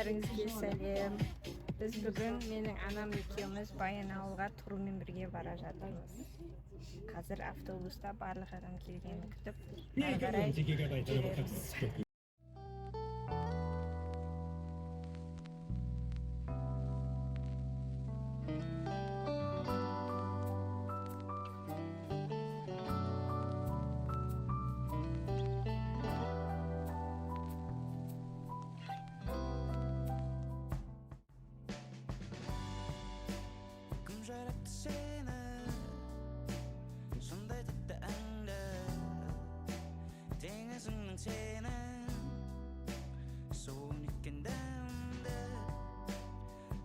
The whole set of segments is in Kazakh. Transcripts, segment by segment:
бәріңізге сәлем. Біз бүгін менің анам екеуміз Баянауылға тұрумен бірге бара жатырмыз. Қазір автобуста барлық адам келгенін күтіп, ары қарай жүреміз. жаратты сені сондай тәтті әнді теңізіңнің сенің суын еккен дәмді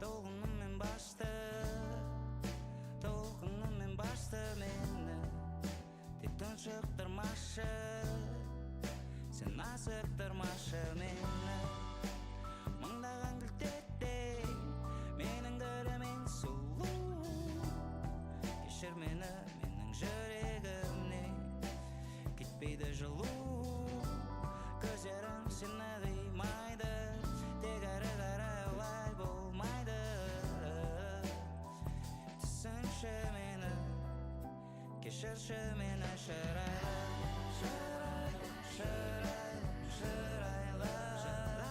толқынымен басты мені тек тұншықтырмашы сен асықтырмашы мені мыңдаған гүлдердей менің гүлімен сұлу кешір мені менің жүрегімнен кетпейді жылу көздерің сені қимайды тек әрі қарай олай болмайды түсінші мені кешірші мені шырайлы шырайлы шырайлы шырайлы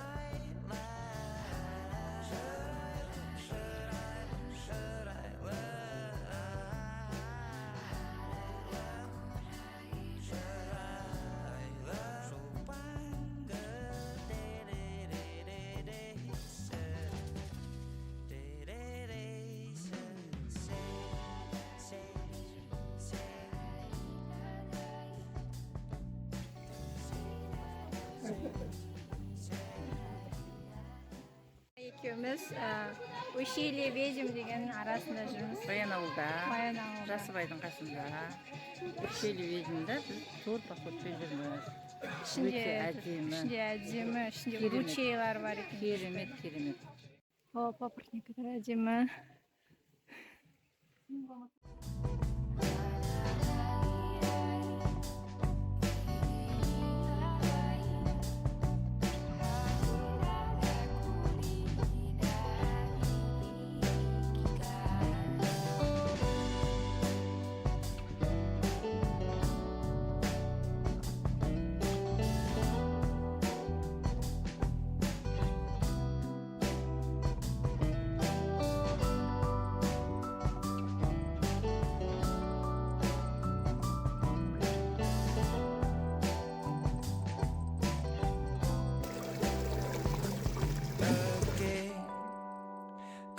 Екеуміз Ущелье Ведьм деген арасында жүрміз. Баянауылда, Жасыбайдың қасында, Ущелье Ведьмда біз тур походпен жүрміз. Ішінде әдемі, ішінде ручейлар бар екен. Керемет. О, папоротниктер әдемі.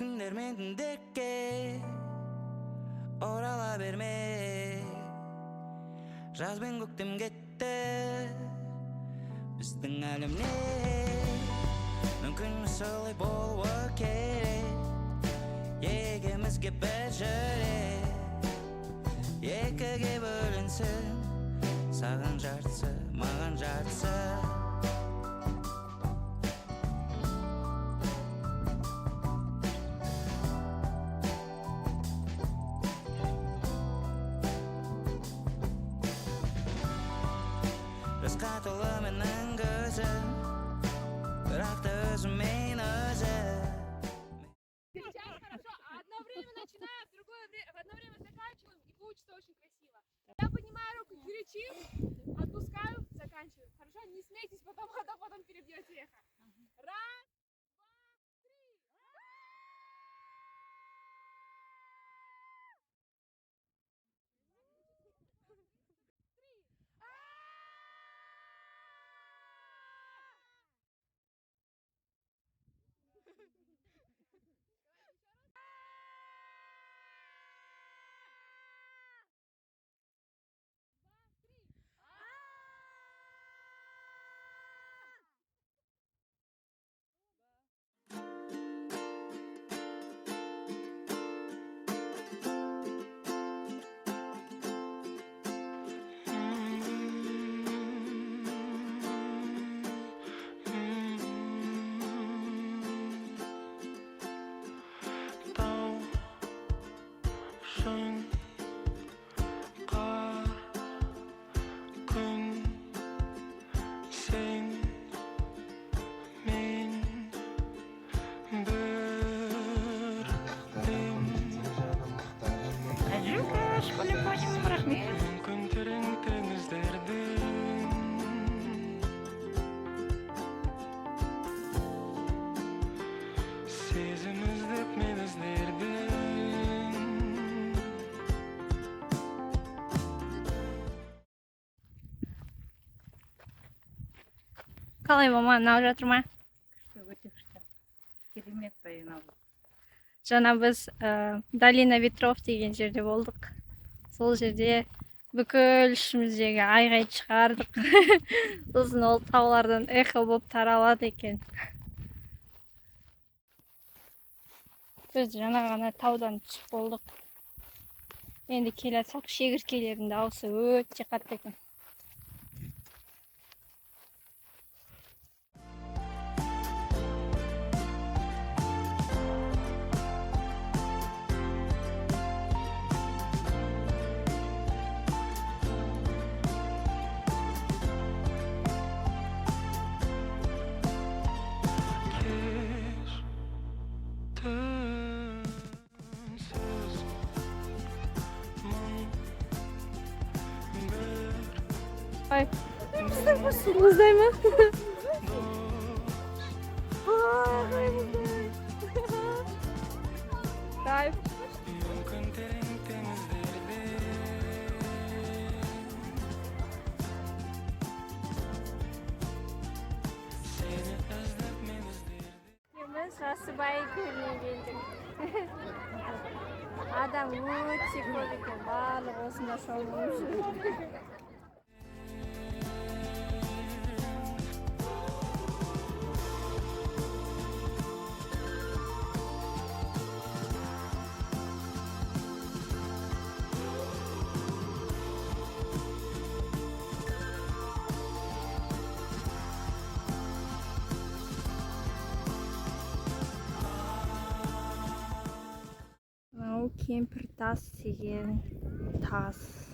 Күндермен күндерге орала берме жаз бен көктем кетті біздің әлемнен мүмкін солай болуы керек екеумізге бір жүрек екіге бөлінсін саған жартысы маған жартысы толы менің көзім бірақ та өзіммен өзі Сейчас хорошо, одно время начинаем, в одно время заканчиваем и получится очень красиво. Я поднимаю руку, кричим, отпускаю, заканчиваю. Хорошо, не смейтесь, потом перебьете эхо. Раз, два, три. қалай мама, ұнап жатыр ма? Күшті, өте күшті. Керемет баянауыл. Жаңа біз Долина Ветров деген жерде болдық. Сол жерде бүкіл ішіміздегі айғайды шығардық. Сосын ол таулардан эхо болып таралады екен. Біз жаңа ғана таудан түсіп болдық. Енді келе жатсақ шегірткелердің дауысы өте қатты екен. Ай, мұздай ма? Кайф. Біз Жасыбай көліне келдік. Адам өте көп екен, барлық осында шомылып жүр. Мынау кемпір тас деген тас.